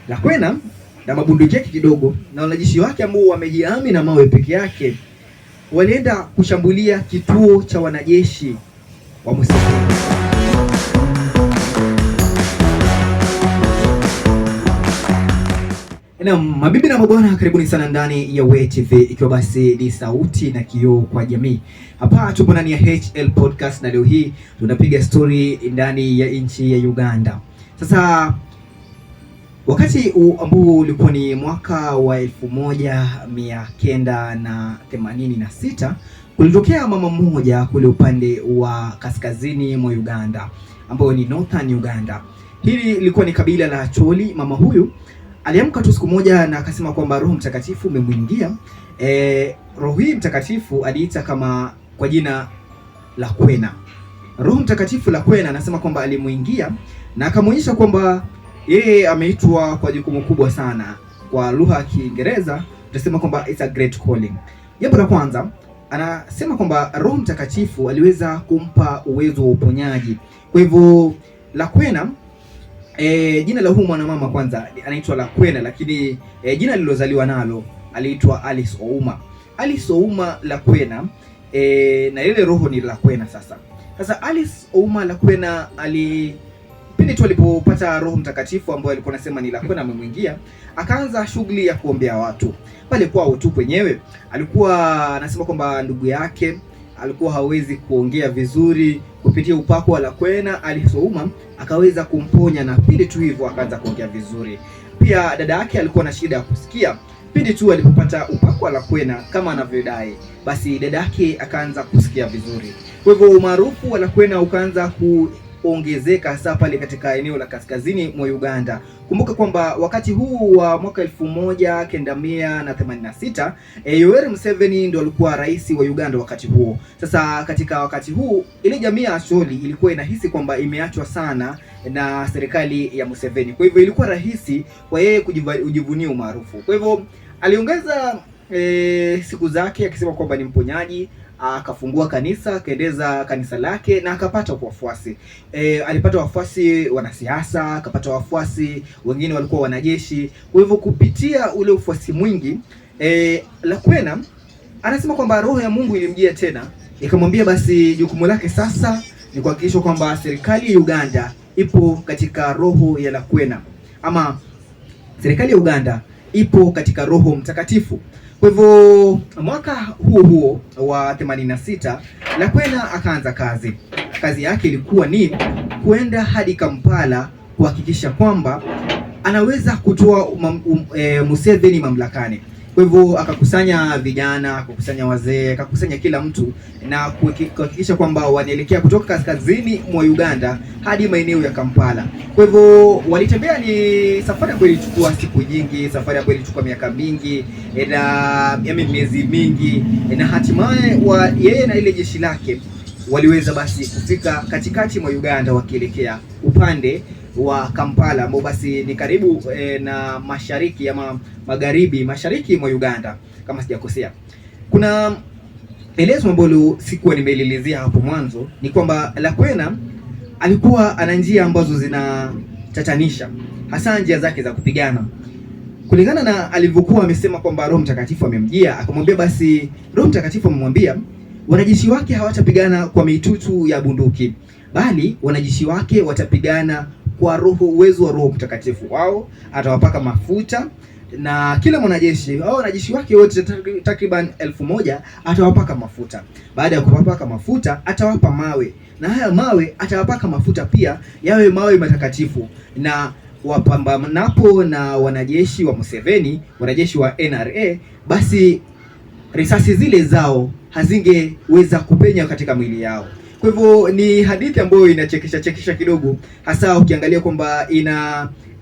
Lakwena na mabunduki yake kidogo na wanajeshi wake ambao wamejihami na mawe peke yake walienda kushambulia kituo cha wanajeshi wa Museveni. Na mabibi na mabwana, karibuni sana ndani ya WE TV, ikiwa basi ni sauti na kioo kwa jamii. Hapa tupo ndani ya HL Podcast na leo hii tunapiga story ndani ya nchi ya Uganda. Sasa wakati ambao ulikuwa ni mwaka wa 1986 kulitokea mama mmoja kule upande wa kaskazini mwa Uganda ambao ni Northern Uganda. Hili lilikuwa ni kabila la Acholi. Mama huyu aliamka tu siku moja na akasema kwamba Roho Mtakatifu umemwingia. Roho hii mtakatifu aliita kama kwa jina Lakwena. Roho Mtakatifu Lakwena anasema kwamba alimuingia na akamwonyesha kwamba yeye ameitwa kwa jukumu kubwa sana. Kwa lugha ya Kiingereza tutasema kwamba it's a great calling. Jambo la kwanza, anasema kwamba Roho Mtakatifu aliweza kumpa uwezo wa uponyaji. Kwa hivyo Lakwena, jina la huyu mwanamama kwanza anaitwa Lakwena, lakini jina lilozaliwa nalo aliitwa Alice Ouma. Alice Ouma Lakwena, na ile roho ni Lakwena. Sasa Alice Ouma Lakwena pindi tu alipopata Roho Mtakatifu ambaye alikuwa anasema ni Lakwena amemwingia, akaanza shughuli ya kuombea watu. Pale kwao tu kwenyewe alikuwa anasema kwamba ndugu yake alikuwa hawezi kuongea vizuri, kupitia upako wa Lakwena Alice Ouma akaweza kumponya, na pindi tu hivyo akaanza kuongea vizuri. Pia dada yake alikuwa na shida ya kusikia. Pindi tu alipopata upako wa Lakwena kama anavyodai, basi dada yake akaanza kusikia vizuri. Kwa hivyo umaarufu wa Lakwena ukaanza kuongezeka hasa pale katika eneo la kaskazini mwa Uganda. Kumbuka kwamba wakati huu wa mwaka 1986 Yoweri Museveni ndo alikuwa rais wa Uganda wakati huo. Sasa katika wakati huu ile jamii ya Acholi ilikuwa inahisi kwamba imeachwa sana na serikali ya Museveni. Kwa hivyo ilikuwa rahisi kwa yeye kujivunia umaarufu. Kwa hivyo aliongeza siku zake akisema kwamba ni mponyaji. Akafungua kanisa, akaendeza kanisa lake na akapata wafuasi. Alipata wafuasi wanasiasa, akapata wafuasi wengine walikuwa wanajeshi. Kwa hivyo kupitia ule ufuasi mwingi, Lakwena anasema kwamba roho ya Mungu ilimjia tena, ikamwambia basi jukumu lake sasa ni kuhakikisha kwamba serikali ya Uganda ipo katika roho ya Lakwena, ama serikali ya Uganda ipo katika Roho Mtakatifu. Kwa hivyo mwaka huo wa 86 Lakwena akaanza kazi. Kazi yake ilikuwa ni kwenda hadi Kampala kuhakikisha kwamba anaweza kutoa Museveni mamlakani. Kwa hivyo akakusanya vijana, akakusanya wazee, akakusanya kila mtu na kuhakikisha kwamba wanaelekea kutoka kaskazini mwa Uganda hadi maeneo ya Kampala. Kwa hivyo walitembea, ni safari ambayo ilichukua siku nyingi, safari ambayo ilichukua miaka mingi na miezi mingi, na hatimaye yeye na ile jeshi lake waliweza basi kufika katikati mwa Uganda wakielekea upande wa Kampala ambao basi ni karibu na mashariki ama mashariki mwa Uganda kama sijakosea. Kuna elezo ambalo sikuwa nimeelezea hapo mwanzo, ni kwamba Lakwena alikuwa ana njia ambazo zinatatanisha, hasa njia zake za kupigana. Kulingana na alivyokuwa amesema kwamba Roho Mtakatifu amemjia, akamwambia basi Roho Mtakatifu amemwambia wanajeshi wake hawatapigana kwa mitutu ya bunduki, bali wanajeshi wake watapigana kwa uwezo wa Roho Mtakatifu. Wao atawapaka mafuta, na kila mwanajeshi au wanajeshi wake wote takriban 1000 atawapaka mafuta. Baada ya kuwapaka mafuta atawapa mawe, na haya mawe atawapaka mafuta pia yawe mawe matakatifu, na wapambanapo na wanajeshi wa Museveni, wanajeshi wa NRA, basi risasi zile zao hazingeweza kupenya katika mwili yao. Kwa hivyo ni hadithi ambayo inachekesha kidogo, hasa ukiangalia kwamba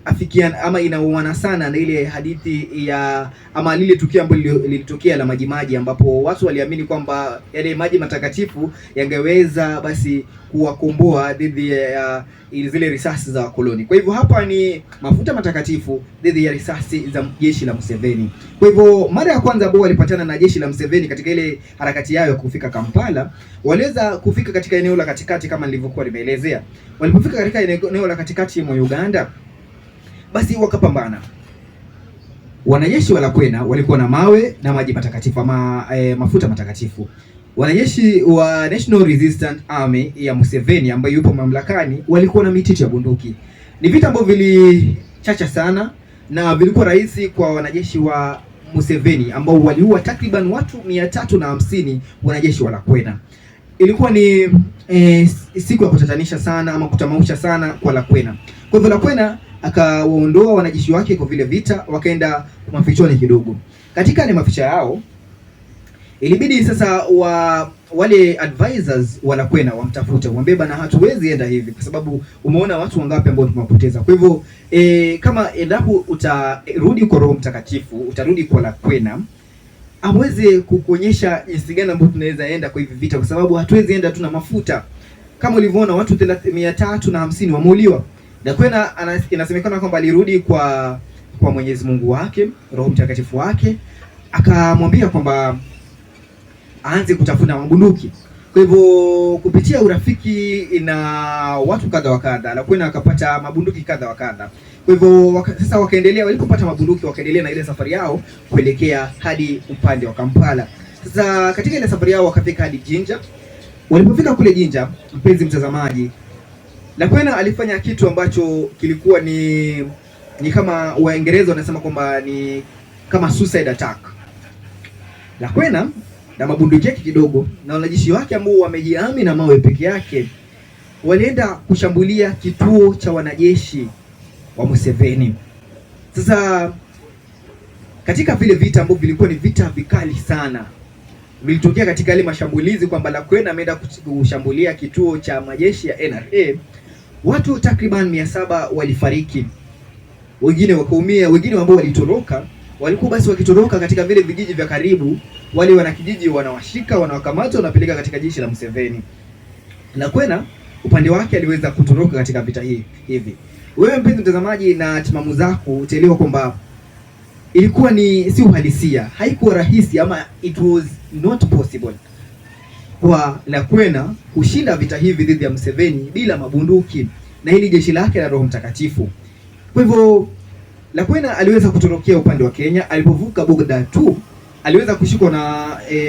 afikiana ama inauana sana na ile hadithi ya ama lile tukio ambalo lilitokea la Majimaji, ambapo watu waliamini kwamba yale maji matakatifu yangeweza basi kuwakomboa dhidi ya zile risasi za wakoloni. Kwa hivyo hapa ni mafuta matakatifu dhidi ya risasi za jeshi la Museveni. Kwa hivyo mara ya kwanza ambao walipatana na jeshi la Museveni katika ile harakati yao ya kufika Kampala, waliweza kufika katika eneo la katikati kama nilivyokuwa nimeelezea. Walipofika katika eneo la katikati mwa Uganda, basi wakapambana. Wanajeshi wa Lakwena walikuwa na mawe na maji matakatifu ama mafuta matakatifu. Wanajeshi wa National Resistance Army ya Museveni ambayo yupo mamlakani walikuwa na mititi ya bunduki. Ni vita ambavyo vilichacha sana na vilikuwa rahisi kwa wanajeshi wa Museveni ambao waliua takriban watu 350 wanajeshi wa Lakwena. Ilikuwa ni siku ya kutatanisha sana ama kutamausha sana kwa Lakwena. Kwa hivyo Lakwena akawaondoa wanajeshi wake kwa vile vita, wakaenda mafichoni kidogo. Katika ile maficha yao ilibidi sasa wale advisors wa Lakwena wamtafute, wamwambie bana, hatuwezi enda hivi kwa sababu umeona watu wangapi ambao tumewapoteza. Kwa hivyo kama endapo utarudi kwa Roho Mtakatifu, utarudi kwa Lakwena, aweze kukuonyesha jinsi gani ambavyo tunaweza enda kwa hivi vita, kwa sababu hatuwezi enda tuna mafuta. Kama ulivyoona watu 350 wameuliwa. Lakwena inasemekana kwamba alirudi kwa Mwenyezi Mungu wake, Roho Mtakatifu wake, akamwambia kwamba aanze kutafuna mabunduki. Kwa hivyo kupitia urafiki na watu kadha wa kadha, Lakwena akapata mabunduki kadha wa kadha. Kwa hivyo sasa wakaendelea, walipopata mabunduki wakaendelea na ile safari yao kuelekea hadi upande wa Kampala. Sasa katika ile safari yao wakafika hadi Jinja. Walipofika kule Jinja, mpenzi mtazamaji, Lakwena alifanya kitu ambacho kilikuwa ni kama Waingereza wanasema kwamba ni kama suicide attack. Lakwena na mabunduki yake kidogo na wanajeshi wake ambao wamejihami na mawe peke yake walienda kushambulia kituo cha wanajeshi wa Museveni. Sasa katika vile vita ambavyo vilikuwa ni vita vikali sana, vilitokea katika ile mashambulizi kwamba Lakwena ameenda kushambulia kituo cha majeshi ya NRA. Watu takriban 700 walifariki, wengine wakaumia, wengine ambao walitoroka walikuwa basi wakitoroka katika vile vijiji vya karibu. Wale wanakijiji wanawashika, wanawakamata, wanapeleka katika jeshi la Museveni. Lakwena upande wake aliweza kutoroka katika vita hivi. Wewe mpenzi mtazamaji na timamu zako utaelewa kwamba ilikuwa ni si uhalisia, haikuwa rahisi ama it was not possible kwa Lakwena kushinda vita hivi dhidi ya Museveni bila mabunduki na hili jeshi lake la Roho Mtakatifu. Kwa hivyo Lakwena aliweza kutorokea upande wa Kenya. Alipovuka Bogda tu aliweza kushikwa na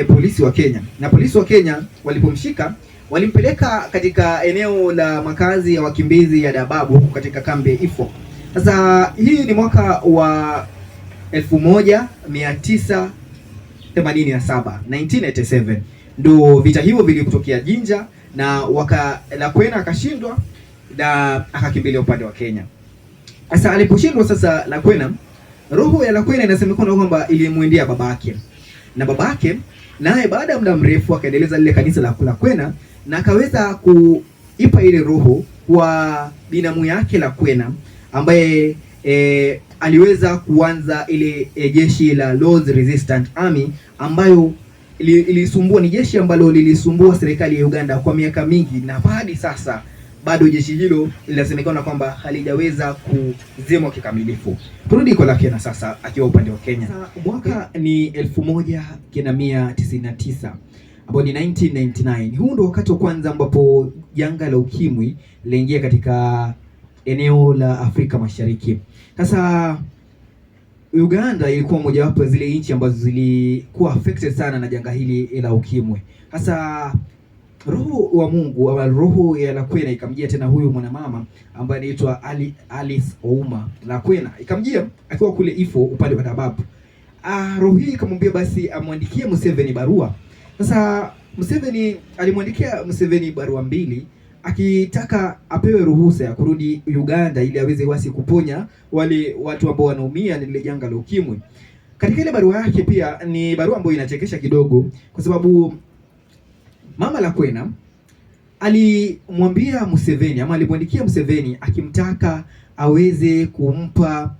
polisi wa Kenya, na polisi wa Kenya walipomshika walimpeleka katika eneo la makazi ya wakimbizi ya Dadaab huko katika kambi ya Ifo. Sasa hii ni mwaka wa 1987, 1987 ndio vita hivyo vilitokea Jinja, na Lakwena akashindwa na akakimbilia upande wa Kenya. Sasa aliposhindwa sasa Lakwena, roho ya Lakwena inasemekana kwamba ilimwendea babake, na babake naye baada ya muda mrefu akaendeleza lile kanisa la Lakwena na akaweza kuipa ile roho kwa binamu yake Lakwena ambaye aliweza kuanza ile jeshi la Lord's Resistance Army ambayo ilisumbua, ni jeshi ambalo lilisumbua serikali ya Uganda kwa miaka mingi, na hadi sasa bado jeshi hilo linasemekana kwamba halijaweza kuzimwa kikamilifu. Turudi kwa Lakwena sasa akiwa upande wa Kenya. Mwaka ni 1999 ambao ni 1999. Huu ndio wakati wa kwanza ambapo janga la ukimwi liliingia katika eneo la Afrika Mashariki. Sasa Uganda ilikuwa mojawapo ya zile nchi ambazo zilikuwa affected sana na janga hili la ukimwi. Sasa roho wa Mungu au roho ya Lakwena ikamjia tena huyu mwanamama ambaye anaitwa Alice Ouma Lakwena, ikamjia akiwa kule Ifo upande wa Dadaab. Roho hii ikamwambia basi amwandikie Museveni barua. Sasa Museveni alimwandikia Museveni barua mbili akitaka apewe ruhusa ya kurudi Uganda ili aweze wasi kuponya wale watu ambao wanaumia na ile janga la ukimwi. Katika ile barua yake pia ni barua ambayo inachekesha kidogo, kwa sababu Mama Lakwena alimwambia Museveni ama alimwandikia Museveni akimtaka aweze kumpa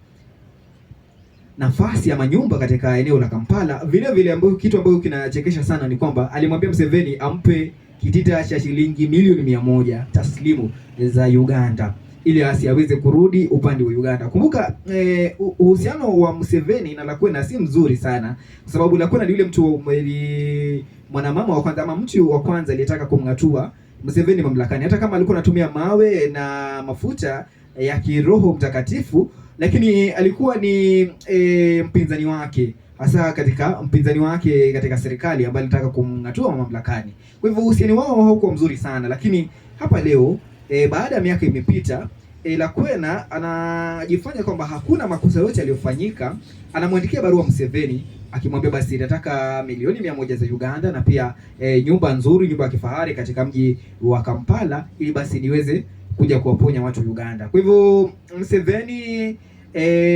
nafasi ama nyumba katika eneo la Kampala. Vile vile ambayo kitu ambayo kinachekesha sana ni kwamba alimwambia Museveni ampe kitita cha shilingi milioni 100 taslimu za Uganda ili asiweze kurudi upande wa Uganda. Kumbuka uhusiano wa Museveni na Lakwena si mzuri sana, kwa sababu Lakwena ni yule mtu mwanamama wa kwanza ama mtu wa kwanza aliyetaka kumngatua Museveni mamlakani. Hata kama alikuwa anatumia mawe na mafuta ya kiroho mtakatifu, lakini alikuwa ni mpinzani wake, hasa mpinzani wake katika serikali ambaye alitaka kumng'atua mamlakani. Kwa hivyo uhusiano wao haukuwa mzuri sana, lakini hapa leo baada ya miaka imepita, Lakwena anajifanya kwamba hakuna makosa yote yaliyofanyika. Anamwandikia barua Museveni akimwambia basi nataka milioni 100 za Uganda na pia nyumba nzuri, nyumba ya kifahari katika mji wa Kampala, ili basi niweze kuja kuwaponya watu Uganda. Kwa hivyo Museveni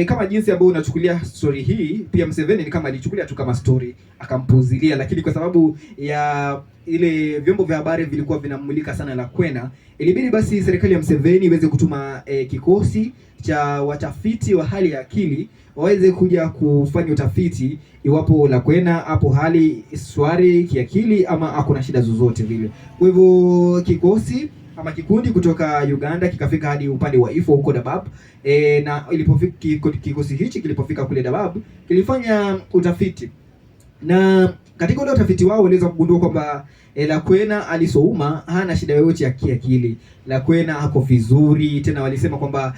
kama jinsi ambayo unachukulia story hii, pia Museveni ni kama alichukulia tu kama story akampuzilia, lakini kwa sababu ya ile vyombo vya habari vilikuwa vinamulika sana Lakwena, ilibidi basi serikali ya Museveni iweze kutuma kikosi cha watafiti wa hali ya akili waweze kuja kufanya utafiti iwapo Lakwena hapo hali swari kiakili ama hakuna shida zozote vile. Kwa hivyo kikosi ama kikundi kutoka Uganda kikafika hadi upande wa Ifo huko Dabab. Na ilipofika kikosi hichi kilipofika kule Dabab, kilifanya utafiti. Na katika ule utafiti wao waliweza kugundua kwamba Lakwena alisouma hana shida yoyote ya kiakili. Lakwena ako vizuri, tena walisema kwamba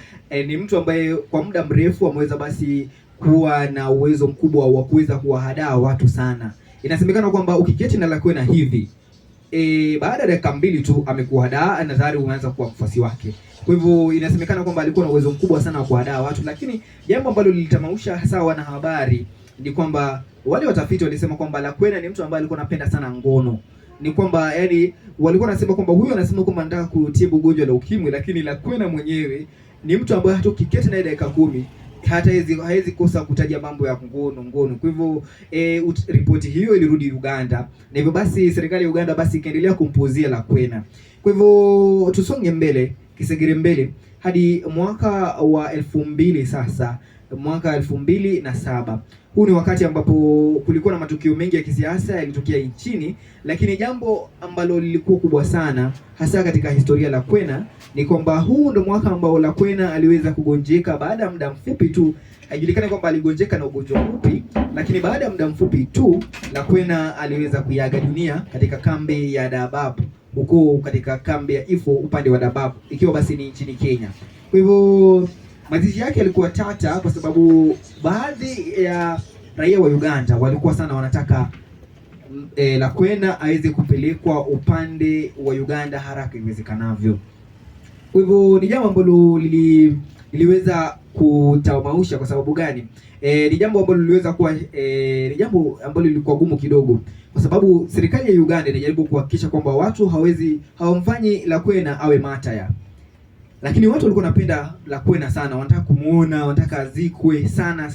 ni mtu ambaye kwa muda mrefu ameweza basi kuwa na uwezo mkubwa wa kuweza kuwahadaa watu sana. Inasemekana kwamba ukiketi na Lakwena hivi baada ya dakika 2 tu amekuhadaa na tayari umeanza kuwa mfuasi wake. Kwa hivyo inasemekana kwamba alikuwa na uwezo mkubwa sana wa kuhadaa watu, lakini jambo ambalo lilitamausha hasa wanahabari ni kwamba wale watafiti walisema kwamba Lakwena ni mtu ambaye alikuwa anapenda sana ngono. Ni kwamba yani walikuwa wanasema kwamba huyo anasema kwamba anataka kutibu ugonjwa la ukimwi, lakini Lakwena mwenyewe ni mtu ambaye hata ukiketi naye dakika 10 hata hawezi kosa kutaja mambo ya ngono. Kwa hivyo ripoti hiyo ilirudi Uganda, na hivyo basi serikali ya Uganda basi ikaendelea kumpuzia Lakwena. Kwa hivyo tusonge mbele, kisegere mbele hadi mwaka wa 2000 sasa, mwaka 2007. Huu ni wakati ambapo kulikuwa na matukio mengi ya kisiasa yalitokea nchini, lakini jambo ambalo lilikuwa kubwa sana hasa katika historia la Lakwena ni kwamba huu ndio mwaka ambao Lakwena aliweza kugonjeka. Baada ya muda mfupi tu, haijulikani kwamba aligonjeka na ugonjwa upi, lakini baada ya muda mfupi tu Lakwena aliweza kuiaga dunia katika kambi ya Dabab, huko katika kambi ya Ifo upande wa Dabab, ikiwa basi ni nchini Kenya. Kwa hivyo mazishi yake yalikuwa tata kwa sababu baadhi ya raia wa Uganda walikuwa sana wanataka Lakwena aweze kupelekwa upande wa Uganda haraka iwezekanavyo. Kwa hivyo ni jambo ambalo liliweza kutamausha. Kwa sababu gani? Ni jambo ambalo liliweza kuwa ni jambo ambalo lilikuwa gumu kidogo, kwa sababu serikali ya Uganda inajaribu kuhakikisha kwamba watu hawamfanyi Lakwena awe mataya. Lakini watu walikuwa wanapenda Lakwena sana, wanataka kumuona, wanataka azikwe sana.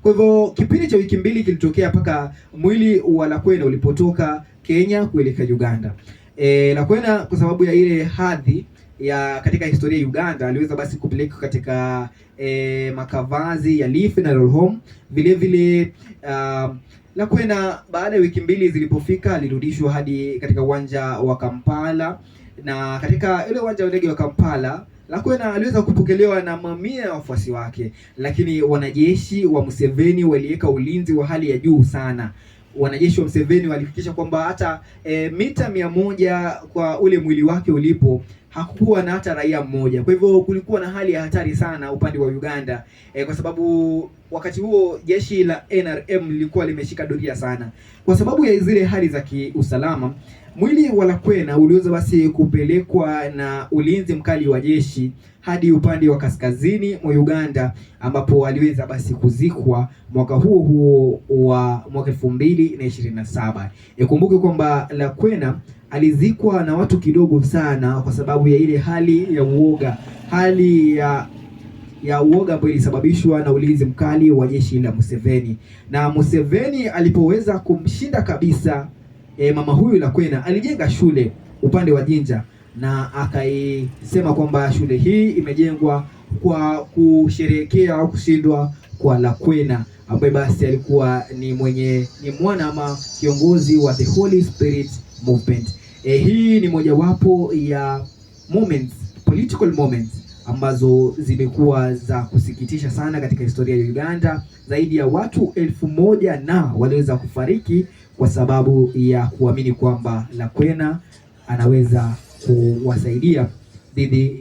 Kwa hivyo kipindi cha wiki 2 kilitokea mpaka mwili wa Lakwena ulipotoka Kenya kuelekea Uganda. Lakwena kwa sababu ya ile hadhi ya katika historia ya Uganda aliweza basi kupelekwa katika makavazi ya Leaf Funeral Home. Vile vile Lakwena baada ya wiki 2 zilipofika alirudishwa hadi katika uwanja wa Kampala, na katika ile uwanja wa ndege wa Kampala Lakwena aliweza kupokelewa na mamia ya wafuasi wake, lakini wanajeshi wa Museveni waliweka ulinzi wa hali ya juu sana. Wanajeshi wa Museveni walihakikisha kwamba hata mita 100 kwa ule mwili wake ulipo hakukuwa na hata raia mmoja. Kwa hivyo kulikuwa na hali ya hatari sana upande wa Uganda, kwa sababu wakati huo jeshi la NRM lilikuwa limeshika doria sana. Kwa sababu ya zile hali za kiusalama, mwili wa Lakwena uliweza basi kupelekwa na ulinzi mkali wa jeshi hadi upande wa kaskazini mwa Uganda, ambapo aliweza basi kuzikwa mwaka huo wa mwaka 2027. Ikumbuke kwamba Lakwena alizikwa na watu kidogo sana kwa sababu ya ile hali ya uoga, uoga ambayo ilisababishwa na ulinzi mkali wa jeshi la Museveni. Na Museveni alipoweza kumshinda kabisa mama huyu Lakwena, alijenga shule upande wa Jinja, na akaisema kwamba shule hii imejengwa kwa kusherehekea au kushindwa kwa Lakwena, ambaye basi alikuwa ni mwana ama kiongozi wa the Holy Spirit Movement. Hii ni mojawapo ya political moments ambazo zimekuwa za kusikitisha sana katika historia ya Uganda. Zaidi ya watu 1000 na waliweza kufariki kwa sababu ya kuamini kwamba Lakwena anaweza kuwasaidia dhidi